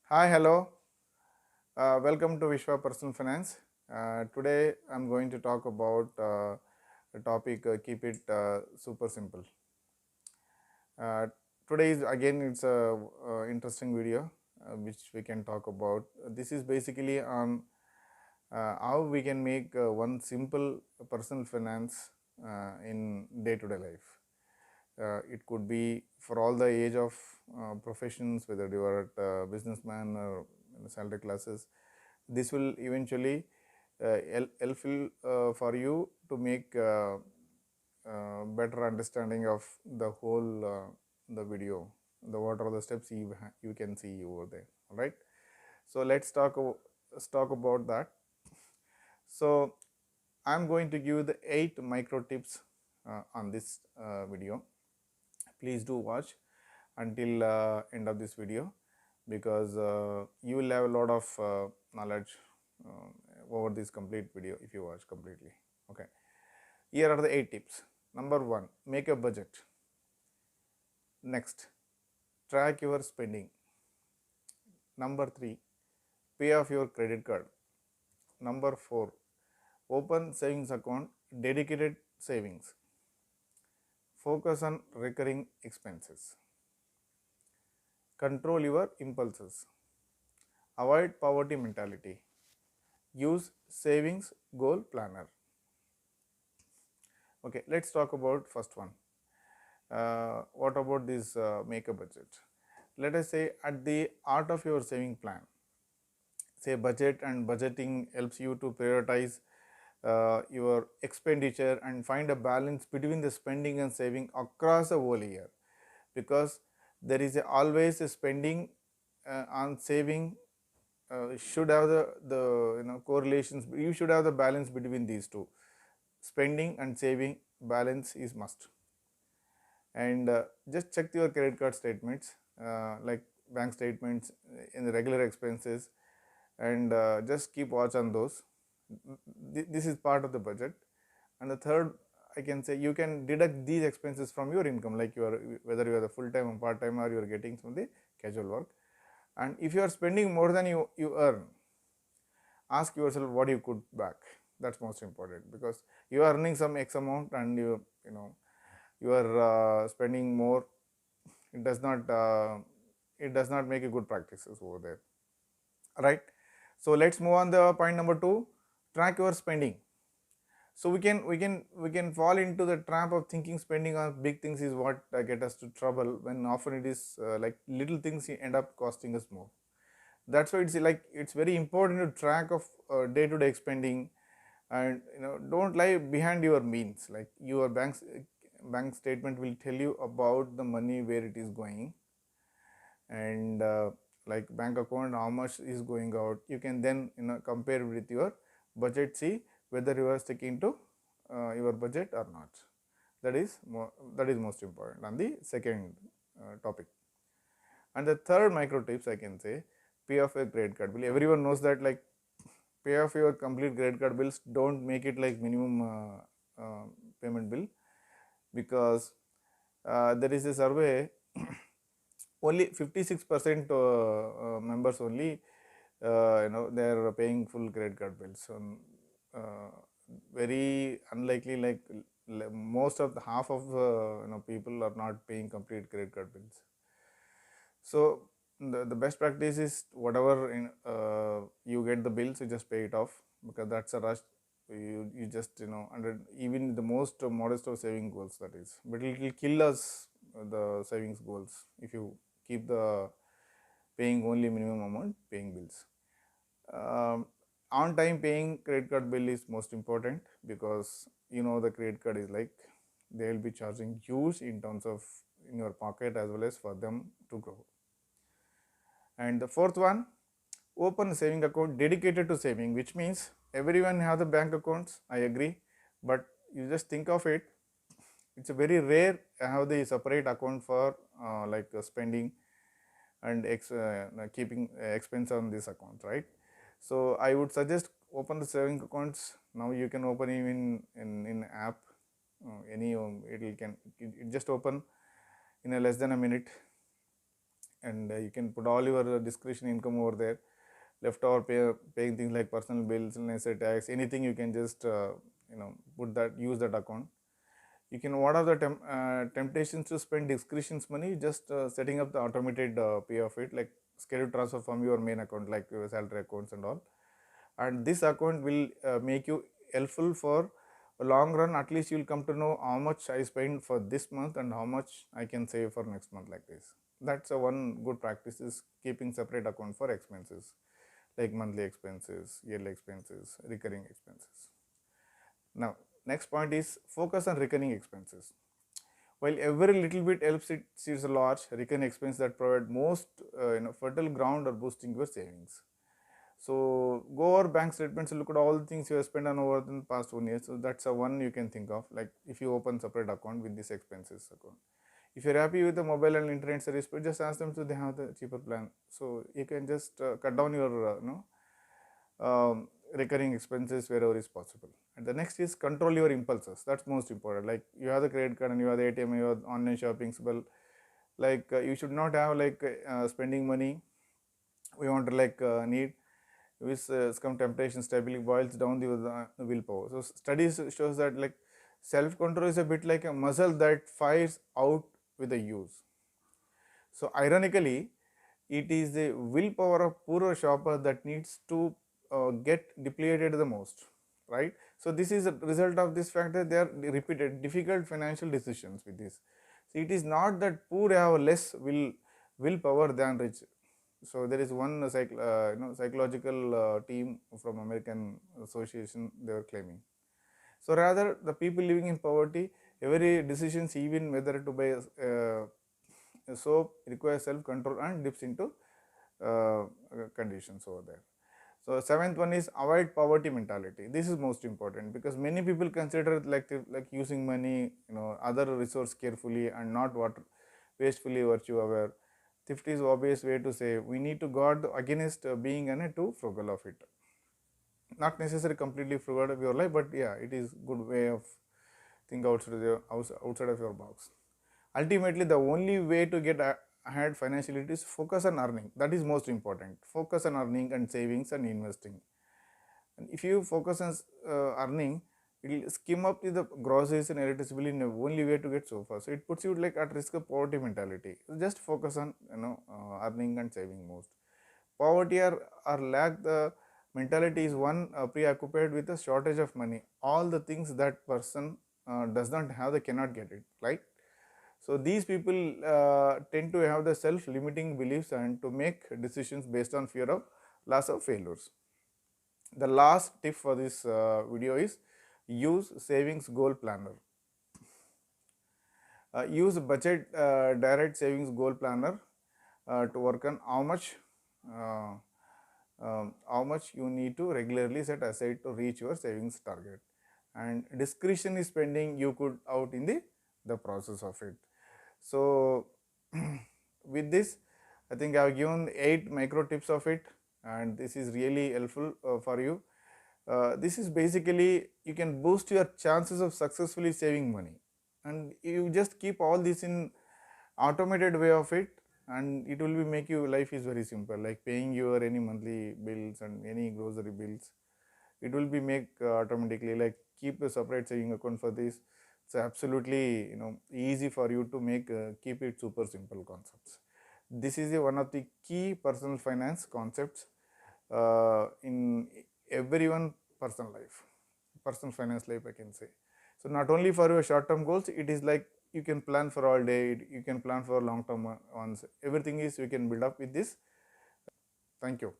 Hi, hello. Welcome to Vishwa Personal Finance. Today I'm going to talk about a topic, keep it super simple. Uh, Today is again it's a interesting video which we can talk about. This is basically on how we can make one simple personal finance in day-to-day life. It could be for all the age of professions, whether you are a businessman or in salary classes. This will eventually help for you to make better understanding of the whole the video. The what are the steps you can see over there. All right. So let's talk about that. So I'm going to give the 8 micro tips on this video. Please do watch until end of this video, because you will have a lot of knowledge over this complete video if you watch completely. Okay, here are the 8 tips. Number 1, make a budget. Next, track your spending. Number 3, pay off your credit card. Number 4, open savings account, dedicated savings. Focus on recurring expenses. Control your impulses. Avoid poverty mentality. Use savings goal planner. Okay, let's talk about first one. What about this make a budget? Let us say at the art of your saving plan. Say budget, and budgeting helps you to prioritize your expenditure and find a balance between the spending and saving across the whole year, because there is always a spending on saving should have the correlations. You should have the balance between these two. Spending and saving balance is must. And just check your credit card statements, like bank statements in the regular expenses, and just keep watch on those. This is part of the budget. And the third, I can say, you can deduct these expenses from your income, like whether you are the full time or part time, or you are getting from the casual work. And if you are spending more than you earn, ask yourself what you could back. That's most important, because you are earning some x amount and you are spending more. It does not make a good practices over there, right? So let's move on the point number 2. Track your spending. So we can fall into the trap of thinking spending on big things is what get us to trouble, when often it is like little things end up costing us more. That's why it's very important to track of day-to-day spending. And don't lie behind your means. Like your bank statement will tell you about the money, where it is going, and like bank account, how much is going out. You can then compare with your budget, see whether you are sticking to your budget or not. That is most important on the second topic. And the third micro tips, I can say, pay off your credit card bill. Everyone knows that, like, pay off your complete credit card bills. Don't make it like minimum payment bill, because there is a survey. Only 56% members only they are paying full credit card bills. So uh, very unlikely, like most of the half of people are not paying complete credit card bills. So the best practice is, whatever you get the bills, you just pay it off, because that's a rush. You just under even the most modest of saving goals, that is, but it will kill us the savings goals if you keep the paying only minimum amount paying bills. On time paying credit card bill is most important, because the credit card is like, they will be charging huge in terms of in your pocket as well as for them to grow. And the fourth one, open a saving account dedicated to saving, which means everyone have the bank accounts, I agree, but you just think of it, it's a very rare have the separate account for spending and keeping expense on this account, right? So I would suggest open the saving accounts. Now you can open even in app, any it just open in a less than a minute. and you can put all your discretionary income over there. Leftover paying things like personal bills, necessary tax, anything you can just put that, use that account. You can, what are the temptations to spend discretionary money, just setting up the automated pay of it, like scheduled transfer from your main account like your salary accounts and all. And this account will make you helpful for a long run. At least you will come to know how much I spend for this month and how much I can save for next month, like this. That's a one good practice, is keeping separate account for expenses like monthly expenses, yearly expenses, recurring expenses. Now, next point is focus on recurring expenses. While every little bit helps, it sees a large recurring expense that provide most fertile ground or boosting your savings. So go over bank statements, look at all the things you have spent on over the past 1 year. So that's a one you can think of, like if you open separate account with this expenses account. If you're happy with the mobile and internet service, but just ask them to they have the cheaper plan. So you can just cut down your recurring expenses wherever is possible. And the next is control your impulses. That's most important. Like you have the credit card and you have the ATM, you have online shopping. Well, like you should not have like spending money. We want to like need, which some temptation stability boils down the willpower. So studies shows that like self control is a bit like a muscle that fires out with the use. So ironically, it is the willpower of poorer shopper that needs to get depleted the most, right? So this is a result of this fact that they are repeated difficult financial decisions with this. So it is not that poor have less willpower than rich. So there is one psychological team from American Association, they were claiming. So rather the people living in poverty, every decisions, even whether to buy soap, requires self control and dips into conditions over there. So seventh one is avoid poverty mentality. This is most important because many people consider it like using money, other resource carefully and not what wastefully virtue aware. Thrift is obvious way to say we need to guard against being too frugal of it. Not necessarily completely frugal of your life, but yeah, it is good way of think outside of your box. Ultimately, the only way to get ahead financially is focus on earning. That is most important. Focus on earning and savings and investing. And if you focus on earning, it will skim up the groceries and electricity in the only way to get so far. So it puts you like at risk of poverty mentality. So just focus on earning and saving most. Poverty or lack the mentality is one preoccupied with the shortage of money. All the things that person does not have, they cannot get it, right? So these people tend to have the self-limiting beliefs and to make decisions based on fear of loss of failures. The last tip for this video is use savings goal planner. Use budget direct savings goal planner to work on how much you need to regularly set aside to reach your savings target, and discretionary spending you could out in the process of it. So with this, I think I have given 8 micro tips of it, and this is really helpful for you. This is basically you can boost your chances of successfully saving money, and you just keep all this in automated way of it, and it will be make you life is very simple, like paying your any monthly bills and any grocery bills. It will be make automatically, like keep a separate saving account for this. It's absolutely easy for you to make keep it super simple concepts. This is one of the key personal finance concepts in everyone personal life, personal finance life, I can say. So not only for your short term goals, it is like you can plan for all day, you can plan for long term ones. Everything is you can build up with this. Thank you.